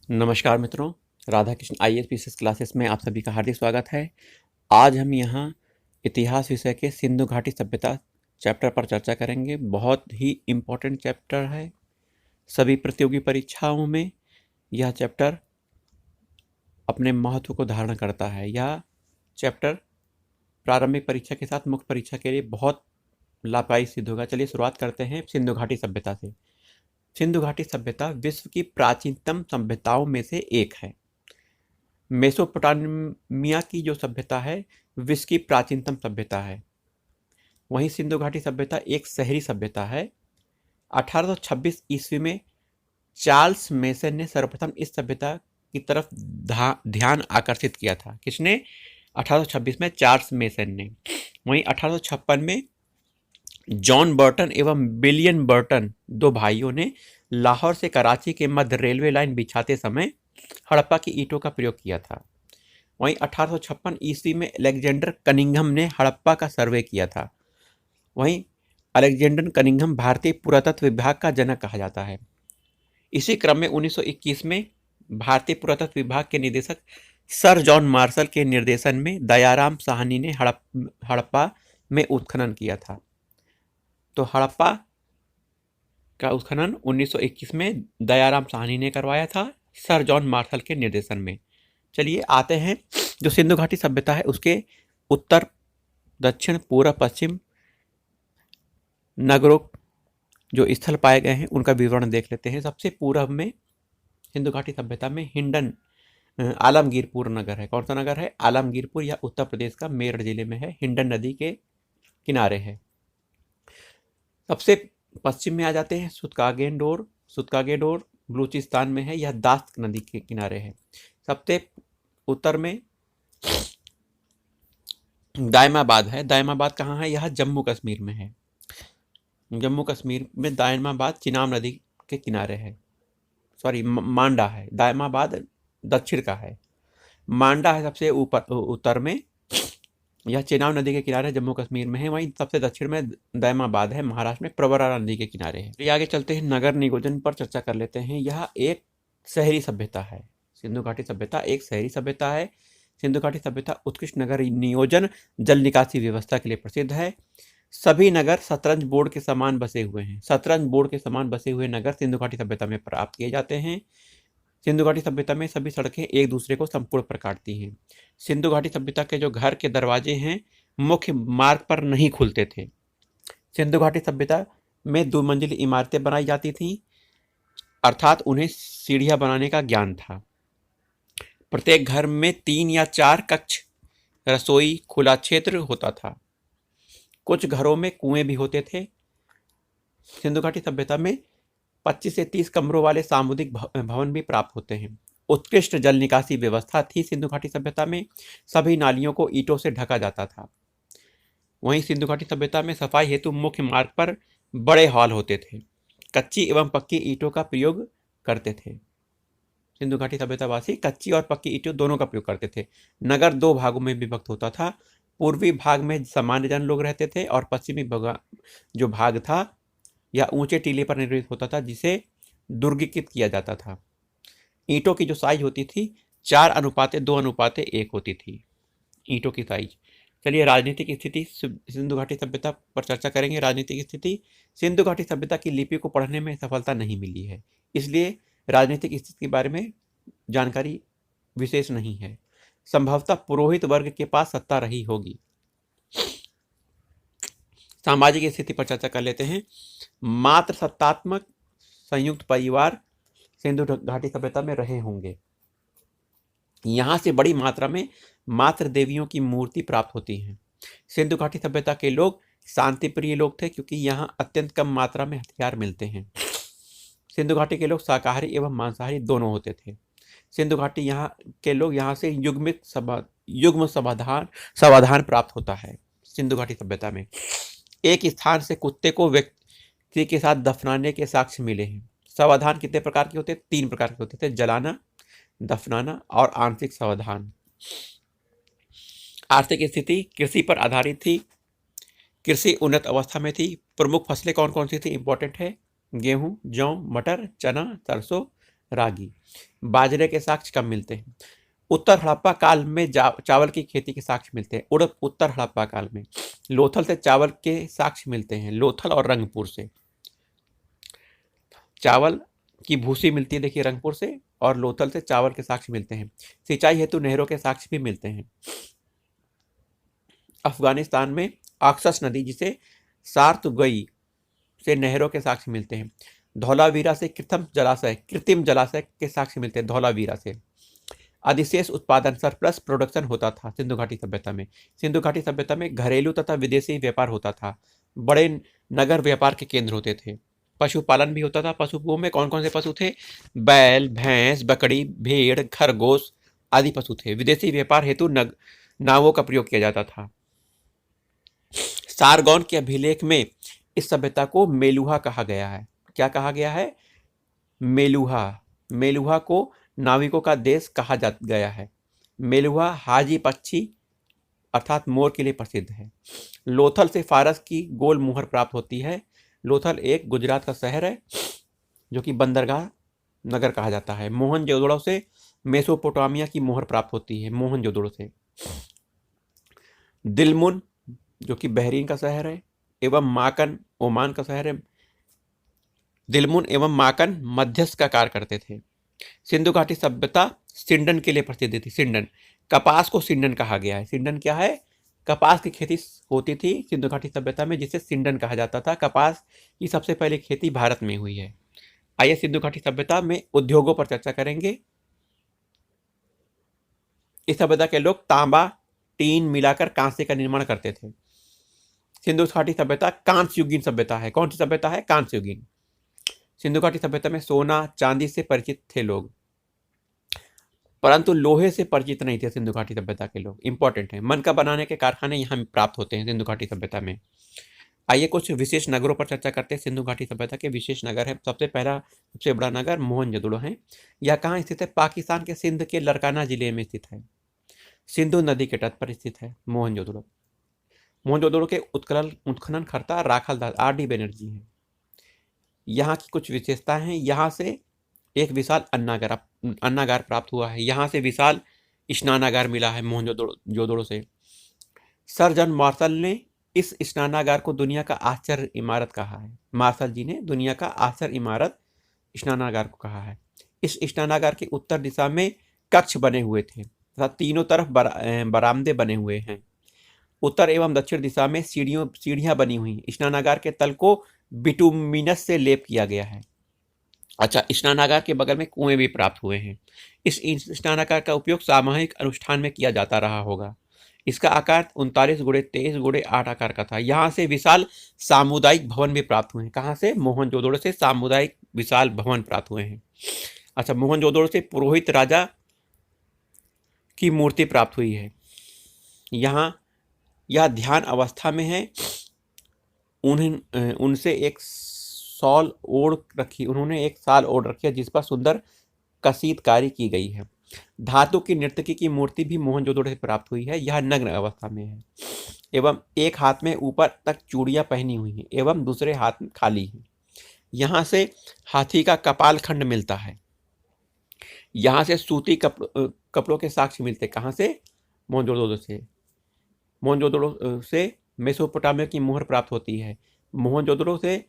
नमस्कार मित्रों, Radha Krishna IAS PCS classes में आप सभी का हार्दिक स्वागत है। आज हम यहाँ इतिहास विषय के सिंधु घाटी सभ्यता चैप्टर पर चर्चा करेंगे। बहुत ही इम्पोर्टेंट चैप्टर है। सभी प्रतियोगी परीक्षाओं में यह चैप्टर अपने महत्व को धारण करता है। यह चैप्टर प्रारंभिक परीक्षा के साथ मुख्य परीक्षा के लिए बहुत लाभकारी सिद्ध होगा। चलिए शुरुआत करते हैं सिंधु घाटी सभ्यता से। सिंधु घाटी सभ्यता विश्व की प्राचीनतम सभ्यताओं में से एक है। मेसोपोटामिया की जो सभ्यता है विश्व की प्राचीनतम सभ्यता है। वहीं सिंधु घाटी सभ्यता एक शहरी सभ्यता है। 1826 ईस्वी में चार्ल्स मेसन ने सर्वप्रथम इस सभ्यता की तरफ ध्यान आकर्षित किया था। किसने? 1826 में चार्ल्स मेसन ने। वहीं 1856 में जॉन बर्टन एवं विलियम बर्टन दो भाइयों ने लाहौर से कराची के मध्य रेलवे लाइन बिछाते समय हड़प्पा की ईंटों का प्रयोग किया था। वहीं 1856 ईस्वी में अलेक्जेंडर कनिंघम ने हड़प्पा का सर्वे किया था। वहीं अलेक्जेंडर कनिंघम भारतीय पुरातत्व विभाग का जनक कहा जाता है। इसी क्रम में 1921 में भारतीय पुरातत्व विभाग के निदेशक सर जॉन मार्शल के निर्देशन में दयाराम साहनी ने हड़प्पा में उत्खनन किया था। तो हड़प्पा का उत्खनन 1921 में दयाराम साहनी ने करवाया था, सर जॉन मार्शल के निर्देशन में। चलिए आते हैं जो सिंधु घाटी सभ्यता है उसके उत्तर, दक्षिण, पूर्व, पश्चिम नगरों जो स्थल पाए गए हैं उनका विवरण देख लेते हैं। सबसे पूर्व में सिंधु घाटी सभ्यता में हिंडन आलमगीरपुर नगर है। कौन सा नगर है? आलमगीरपुर। यह उत्तर प्रदेश का मेरठ जिले में है, हिंडन नदी के किनारे है। सबसे पश्चिम में आ जाते हैं सुतकागेडोर। सुतकागेडोर बलूचिस्तान में है, यह दास्त नदी के किनारे है। सबसे उत्तर में दायमाबाद है। दायमाबाद कहाँ है? यह जम्मू कश्मीर में है। जम्मू कश्मीर में दायमाबाद चिनाब नदी के किनारे है। सॉरी, मांडा है। दायमाबाद दक्षिण का है, मांडा है सबसे ऊपर उत्तर में। यह चिनाब नदी के किनारे जम्मू कश्मीर में है। वहीं सबसे दक्षिण में दायमाबाद है, महाराष्ट्र में प्रवरा नदी के किनारे है। ये आगे चलते हैं नगर नियोजन पर चर्चा कर लेते हैं। यह एक शहरी सभ्यता है। सिंधु घाटी सभ्यता एक शहरी सभ्यता है। सिंधु घाटी सभ्यता उत्कृष्ट नगर नियोजन, जल निकासी व्यवस्था के लिए प्रसिद्ध है। सभी नगर शतरंज बोर्ड के समान बसे हुए हैं। शतरंज बोर्ड के समान बसे हुए नगर सिंधु घाटी सभ्यता में प्राप्त किए जाते हैं। सिंधु घाटी सभ्यता में सभी सड़कें एक दूसरे को संपूर्ण पर काटती हैं। सिंधु घाटी सभ्यता के जो घर के दरवाजे हैं मुख्य मार्ग पर नहीं खुलते थे। सिंधु घाटी सभ्यता में 2 मंजिली इमारतें बनाई जाती थीं, अर्थात उन्हें सीढ़ियां बनाने का ज्ञान था। प्रत्येक घर में 3 या 4 कक्ष, रसोई, खुला क्षेत्र होता था। कुछ घरों में कुएं भी होते थे। सिंधु घाटी सभ्यता में 25 से 30 कमरों वाले सामुदायिक भवन भी प्राप्त होते हैं। उत्कृष्ट जल निकासी व्यवस्था थी सिंधु घाटी सभ्यता में। सभी नालियों को ईंटों से ढका जाता था। वहीं सिंधु घाटी सभ्यता में सफाई हेतु मुख्य मार्ग पर बड़े हॉल होते थे। कच्ची एवं पक्की ईंटों का प्रयोग करते थे। सिंधु घाटी सभ्यतावासी कच्ची और पक्की ईंटों दोनों का प्रयोग करते थे। नगर 2 भागों में विभक्त होता था। पूर्वी भाग में सामान्य जन लोग रहते थे और पश्चिमी जो भाग था यह ऊंचे टीले पर निर्मित होता था, जिसे दुर्गीकृत किया जाता था। ईंटों की जो साइज होती थी 4:2:1 होती थी ईंटों की साइज। चलिए राजनीतिक स्थिति सिंधु घाटी सभ्यता पर चर्चा करेंगे। राजनीतिक स्थिति, सिंधु घाटी सभ्यता की लिपि को पढ़ने में सफलता नहीं मिली है, इसलिए राजनीतिक स्थिति के बारे में जानकारी विशेष नहीं है। संभवतः पुरोहित वर्ग के पास सत्ता रही होगी। सामाजिक स्थिति पर चर्चा कर लेते हैं। मात्र सत्तात्मक संयुक्त परिवार सिंधु घाटी सभ्यता में रहे होंगे। यहाँ से बड़ी मात्रा में मात्र देवियों की मूर्ति प्राप्त होती हैं। सिंधु घाटी सभ्यता के लोग शांति प्रिय लोग थे, क्योंकि यहाँ अत्यंत कम मात्रा में हथियार मिलते हैं। सिंधु घाटी के लोग शाकाहारी एवं मांसाहारी दोनों होते थे। सिंधु घाटी यहाँ के लोग यहाँ से युग्म समाधान प्राप्त होता है। सिंधु घाटी सभ्यता में एक स्थान से कुत्ते को व्यक्ति के साथ दफनाने के साक्ष्य मिले हैं। समाधान कितने प्रकार के होते? 3 प्रकार के होते थे, जलाना, दफनाना और आंशिक समाधान। आर्थिक स्थिति कृषि पर आधारित थी। कृषि उन्नत अवस्था में थी। प्रमुख फसलें कौन कौन सी थी? इंपॉर्टेंट है। गेहूं, जौ, मटर, चना, सरसों, रागी। बाजरे के साक्ष्य कब मिलते हैं? उत्तर हड़प्पा काल में चावल की खेती के साक्ष्य मिलते हैं, उड़द उत्तर हड़प्पा काल में। लोथल से चावल के साक्ष्य मिलते हैं, लोथल और रंगपुर से। चावल की भूसी मिलती है देखिए रंगपुर से, और लोथल से चावल के साक्ष्य मिलते हैं। सिंचाई हेतु नहरों के साक्ष्य भी मिलते हैं। अफगानिस्तान में अक्सस नदी जिसे सार्तुगई से नहरों के साक्ष्य मिलते हैं। धौलावीरा से कृत्रिम जलाशय के साक्ष्य मिलते हैं, धौलावीरा से। अधिशेष उत्पादन सरप्लस प्रोडक्शन होता था सिंधु घाटी सभ्यता में। सिंधु घाटी सभ्यता में घरेलू तथा विदेशी व्यापार होता था। बड़े नगर व्यापार के केंद्र होते थे। पशुपालन भी होता था। पशुओं में कौन कौन से पशु थे? बैल, भैंस, बकरी, भेड़, खरगोश आदि पशु थे। विदेशी व्यापार हेतु नावों का प्रयोग किया जाता था। सारगौन के अभिलेख में इस सभ्यता को मेलुहा कहा गया है। क्या कहा गया है? मेलुहा। मेलुहा को नाविकों का देश कहा जा गया है। मेलुहा हाजी पक्षी अर्थात मोर के लिए प्रसिद्ध है। लोथल से फारस की गोल मुहर प्राप्त होती है। लोथल एक गुजरात का शहर है जो कि बंदरगाह नगर कहा जाता है। मोहनजोदड़ो से मेसोपोटामिया की मोहर प्राप्त होती है, मोहनजोदड़ो से। दिलमुन जो कि बहरीन का शहर है, एवं माकन ओमान का शहर है। दिलमुन एवं माकन मध्यस्थ का कार्य करते थे। सिंधु घाटी सभ्यता सिंडन के लिए प्रसिद्ध थी। सिंडन, कपास को सिंडन कहा गया है। सिंडन क्या है? कपास की खेती होती थी सिंधु घाटी सभ्यता में, जिसे सिंडन कहा जाता था। कपास की सबसे पहले खेती भारत में हुई है। आइए सिंधु घाटी सभ्यता में उद्योगों पर चर्चा करेंगे। इस सभ्यता के लोग तांबा, टीन मिलाकर कांसे का निर्माण करते थे। सिंधु घाटी सभ्यता कांस्य युगीन सभ्यता है। कौन सी सभ्यता है? कांस्य युगीन। सिंधु घाटी सभ्यता में सोना चांदी से परिचित थे लोग, परंतु लोहे से परिचित नहीं थे सिंधु घाटी सभ्यता के लोग। इंपॉर्टेंट है, मन का बनाने के कारखाने यहाँ प्राप्त होते हैं सिंधु घाटी सभ्यता में। आइए कुछ विशेष नगरों पर चर्चा करते हैं। सिंधु घाटी सभ्यता के विशेष नगर है। सबसे पहला सबसे बड़ा नगर मोहनजोदड़ो है। यह कहाँ स्थित है? पाकिस्तान के सिंध के लरकाना जिले में स्थित है। सिंधु नदी के तट पर स्थित है मोहनजोदड़ो। मोहनजोदड़ो के उत्खनन कर्ता राखलदास R.D. बनर्जी हैं। यहाँ की कुछ विशेषताएं हैं। यहाँ से एक विशाल अन्नागार प्राप्त हुआ है। यहाँ से विशाल स्नानागार मिला है मोहनजोदड़ो से। सर जॉन मार्शल ने इस स्नानागार को दुनिया का आश्चर्य इमारत कहा है। मार्शल जी ने दुनिया का आश्चर्य इमारत स्नानागार को कहा है। इस स्नानागार के उत्तर दिशा में कक्ष बने हुए थे तथा तीनों तरफ बरामदे बने हुए हैं। उत्तर एवं दक्षिण दिशा में सीढ़ियां बनी हुई। स्नानागार के तल को बिटुमिनस से लेप किया गया है। अच्छा, स्नानागार के बगल में कुएं भी प्राप्त हुए हैं। इस स्नानागार का उपयोग सामूहिक अनुष्ठान में किया जाता रहा होगा। इसका आकार 39x23x8 आकार का था। यहाँ से विशाल सामुदायिक भवन भी प्राप्त हुए हैं। कहाँ से? मोहनजोदड़ो से सामुदायिक विशाल भवन प्राप्त हुए हैं। अच्छा, मोहनजोदड़ो से पुरोहित राजा की मूर्ति प्राप्त हुई है। यहाँ यह ध्यान अवस्था में है। उनसे एक शॉल ओढ़ रखी, उन्होंने एक शाल ओढ़ रखी है जिस पर सुंदर कसीदकारी की गई है। धातु की नर्तकी की मूर्ति भी मोहनजोदड़ो से प्राप्त हुई है। यह नग्न अवस्था में है एवं एक हाथ में ऊपर तक चूड़ियां पहनी हुई हैं एवं दूसरे हाथ में खाली है। यहाँ से हाथी का कपाल खंड मिलता है। यहाँ से सूती कपड़ों के साक्ष्य मिलते। कहाँ से? मोहनजोदड़ो से। मोहनजोदड़ो से मेसोपोटामिया की मोहर प्राप्त होती है। मोहनजोदड़ो से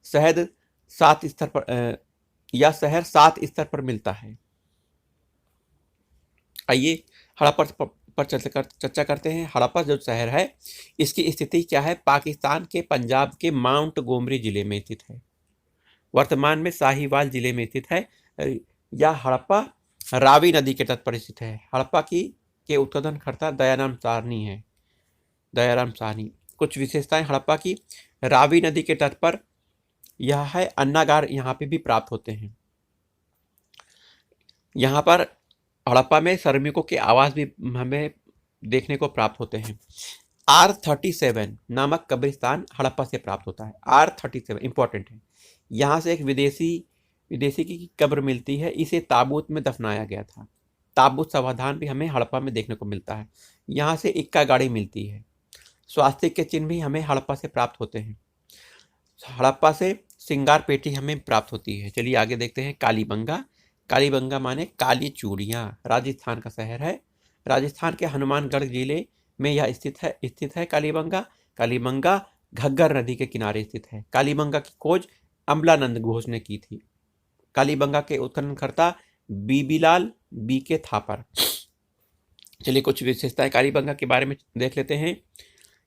शहर 7 स्तर पर मिलता है। आइए हड़प्पा पर चर्चा करते हैं। हड़प्पा जो शहर है इसकी स्थिति क्या है? पाकिस्तान के पंजाब के माउंट गोमरी जिले में स्थित है। वर्तमान में साहिवाल जिले में स्थित है। यह हड़प्पा रावी नदी के तट पर स्थित है। हड़प्पा के उत्खननकर्ता दयाराम साहनी है। दयाराम साहनी। कुछ विशेषताएं हड़प्पा की। रावी नदी के तट पर यह है। अन्नागार यहाँ पे भी प्राप्त होते हैं। यहाँ पर हड़प्पा में श्रमिकों के आवास भी हमें देखने को प्राप्त होते हैं। R37 नामक कब्रिस्तान हड़प्पा से प्राप्त होता है। R37 इंपॉर्टेंट है। यहाँ से एक विदेशी की कब्र मिलती है। इसे ताबूत में दफनाया गया था। ताबूत समाधान भी हमें हड़प्पा में देखने को मिलता है। यहाँ से इक्का गाड़ी मिलती है। स्वास्तिक के चिन्ह भी हमें हड़प्पा से प्राप्त होते हैं। हड़प्पा से सिंगार पेटी हमें प्राप्त होती है। चलिए आगे देखते हैं। कालीबंगा। कालीबंगा माने काली चूड़ियाँ, राजस्थान का शहर है। राजस्थान के हनुमानगढ़ जिले में यह स्थित है कालीबंगा। कालीबंगा घग्गर नदी के किनारे स्थित है। कालीबंगा की खोज अम्लानंद घोष ने की थी। कालीबंगा के उत्खननकर्ता बीबीलाल बी के थापर। चलिए कुछ विशेषताएं कालीबंगा के बारे में देख लेते हैं।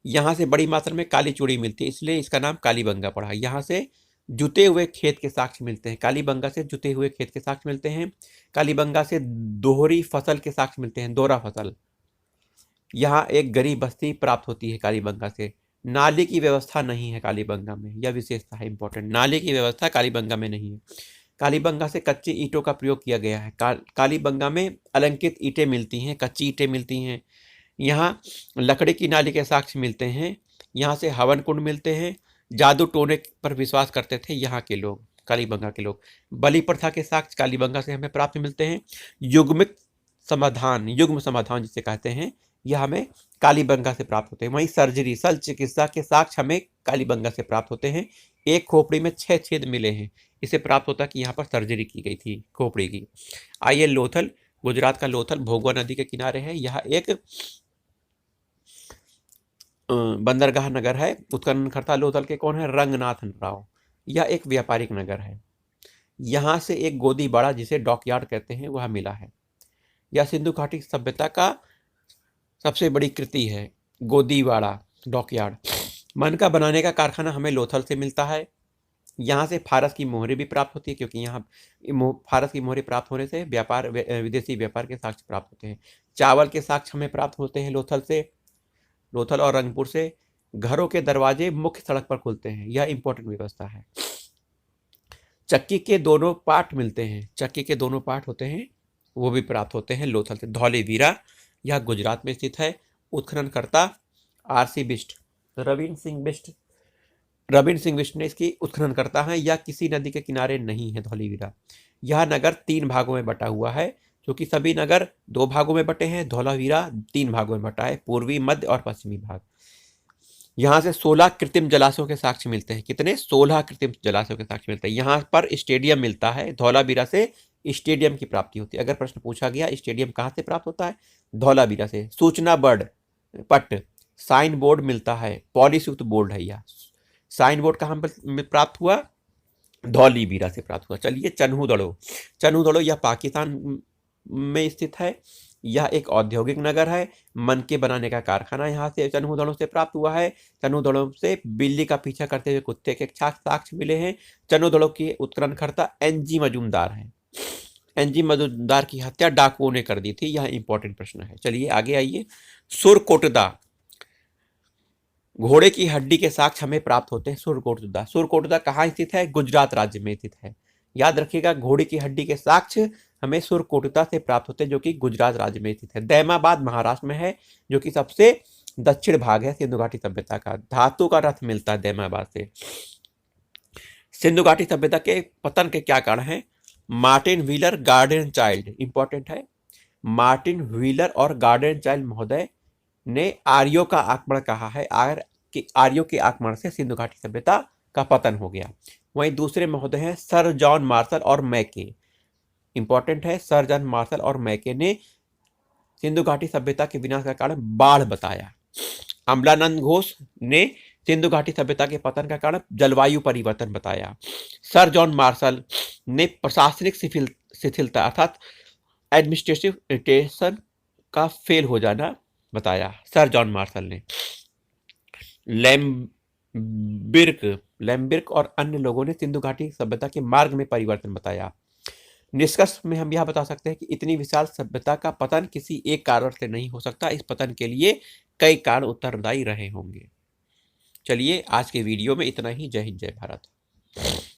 यहाँ से बड़ी मात्रा में काली चूड़ी मिलती है, इसलिए इसका नाम कालीबंगा पड़ा। यहाँ से जुते हुए खेत के साक्ष्य मिलते हैं। कालीबंगा से जुते हुए खेत के साक्ष्य मिलते हैं। कालीबंगा से दोहरी फसल के साक्ष्य मिलते हैं, दोहरा फसल। यहाँ एक गरीब बस्ती प्राप्त होती है कालीबंगा से। नाले की व्यवस्था नहीं है कालीबंगा में, यह विशेषता है इंपॉर्टेंट। नाले की व्यवस्था कालीबंगा में नहीं है। कालीबंगा से कच्ची ईंटों का प्रयोग किया गया है। कालीबंगा में अलंकृत ईंटें मिलती हैं, कच्ची ईंटें मिलती हैं। यहाँ लकड़ी की नाली के साक्ष्य मिलते हैं। यहाँ से हवन कुंड मिलते हैं। जादू टोने पर विश्वास करते थे यहाँ के लोग, कालीबंगा के लोग। बलि प्रथा के साक्ष्य कालीबंगा से हमें प्राप्त मिलते हैं। युग्म समाधान जिसे कहते हैं, यह हमें कालीबंगा से प्राप्त होते हैं। वहीं सर्जरी, शल्य चिकित्सा के साक्ष्य हमें कालीबंगा से प्राप्त होते हैं। एक खोपड़ी में 6 छेद मिले हैं, इसे प्राप्त होता है कि यहाँ पर सर्जरी की गई थी खोपड़ी की। आइए लोथल, गुजरात का लोथल भोगवा नदी के किनारे है। यह एक बंदरगाह नगर है। उत्खननकर्ता लोथल के कौन है? रंगनाथ राव। यह एक व्यापारिक नगर है। यहाँ से एक गोदीबाड़ा जिसे डॉकयार्ड कहते हैं वह मिला है। यह सिंधु घाटी सभ्यता का सबसे बड़ी कृति है, गोदीबाड़ा डॉकयार्ड। मनका बनाने का कारखाना हमें लोथल से मिलता है। यहाँ से फारस की मोहरें भी प्राप्त होती है, क्योंकि यहाँ फारस की मोहरें प्राप्त होने से विदेशी व्यापार के साक्ष्य प्राप्त होते हैं। चावल के साक्ष्य हमें प्राप्त होते हैं लोथल से, लोथल और रंगपुर से। घरों के दरवाजे मुख्य सड़क पर खुलते हैं, यह इंपॉर्टेंट व्यवस्था है। चक्की के दोनों पार्ट मिलते हैं, चक्की के दोनों पार्ट होते हैं, वो भी प्राप्त होते हैं लोथल से। धौलीवीरा, यह गुजरात में स्थित है। उत्खननकर्ता आरसी बिष्ट, रविंद्र सिंह बिष्ट ने इसकी उत्खनन करता है। यह किसी नदी के किनारे नहीं है धौलीवीरा। यह नगर 3 भागों में बटा हुआ है, क्योंकि सभी नगर 2 भागों में बटे हैं। धौलावीरा 3 भागों में बटा है, पूर्वी, मध्य और पश्चिमी भाग। यहाँ से 16 कृत्रिम जलाशयों के साक्ष्य मिलते हैं। कितने? 16 कृत्रिम जलाशयों के साक्ष्य मिलते हैं। यहाँ पर स्टेडियम मिलता है। धौलावीरा से स्टेडियम की प्राप्ति होती है। अगर प्रश्न पूछा गया स्टेडियम कहाँ से प्राप्त होता है? धौलावीरा से। सूचना पट, साइन बोर्ड मिलता है, पॉलिश युक्त बोर्ड है यह। साइन बोर्ड कहाँ पर प्राप्त हुआ? धौलीवीरा से प्राप्त हुआ। चलिए चन्हू दड़ो यह पाकिस्तान में स्थित है। यह एक औद्योगिक नगर है। मनके बनाने का कारखाना यहाँ से चन्हू दड़ो से प्राप्त हुआ है। चन्हू दड़ो से बिल्ली का पीछा करते हुए कुत्ते के साक्ष्य मिले हैं। चन्हू दड़ो की उत्खननकर्ता एनजी मजूमदार है। एनजी मजूमदार की हत्या डाकुओं ने कर दी थी, यह इंपॉर्टेंट प्रश्न है। चलिए आगे आइए। सुरकोटदा, घोड़े की हड्डी के साक्ष्य हमें प्राप्त होते हैं। सुरकोटदा कहाँ स्थित है? गुजरात राज्य में स्थित है। याद रखिएगा, घोड़े की हड्डी के साक्ष्य हमें सुरकोटदा से प्राप्त होते हैं, जो कि गुजरात राज्य में स्थित है। दैमाबाद महाराष्ट्र में है, जो कि सबसे दक्षिण भाग है सिंधु घाटी सभ्यता का। धातु का रथ मिलता है दैमाबाद से। सिंधु घाटी सभ्यता के पतन के क्या कारण है? Martin wheeler, garden child, important है। मार्टिन व्हीलर और गार्डन चाइल्ड महोदय ने आर्यों का आक्रमण कहा है। आर्यों के आक्रमण से सिंधु घाटी सभ्यता का पतन हो गया। वहीं दूसरे महोदय हैं सर जॉन मार्शल और मैके, इंपॉर्टेंट है। सर जॉन मार्शल और मैके ने सिंधु घाटी सभ्यता के विनाश का कारण बाढ़ बताया। अम्लानंद घोष ने सिंधु घाटी सभ्यता के पतन का कारण जलवायु परिवर्तन बताया। सर जॉन मार्शल ने प्रशासनिक शिथिलता अर्थात एडमिनिस्ट्रेटिव इरिटेशन का फेल हो जाना बताया, सर जॉन मार्शल ने। लैम्बिर्क और अन्य लोगों ने सिंधु घाटी सभ्यता के मार्ग में परिवर्तन बताया। निष्कर्ष में हम यह बता सकते हैं कि इतनी विशाल सभ्यता का पतन किसी एक कारण से नहीं हो सकता। इस पतन के लिए कई कारण उत्तरदायी रहे होंगे। चलिए आज के वीडियो में इतना ही। जय हिंद, जय भारत।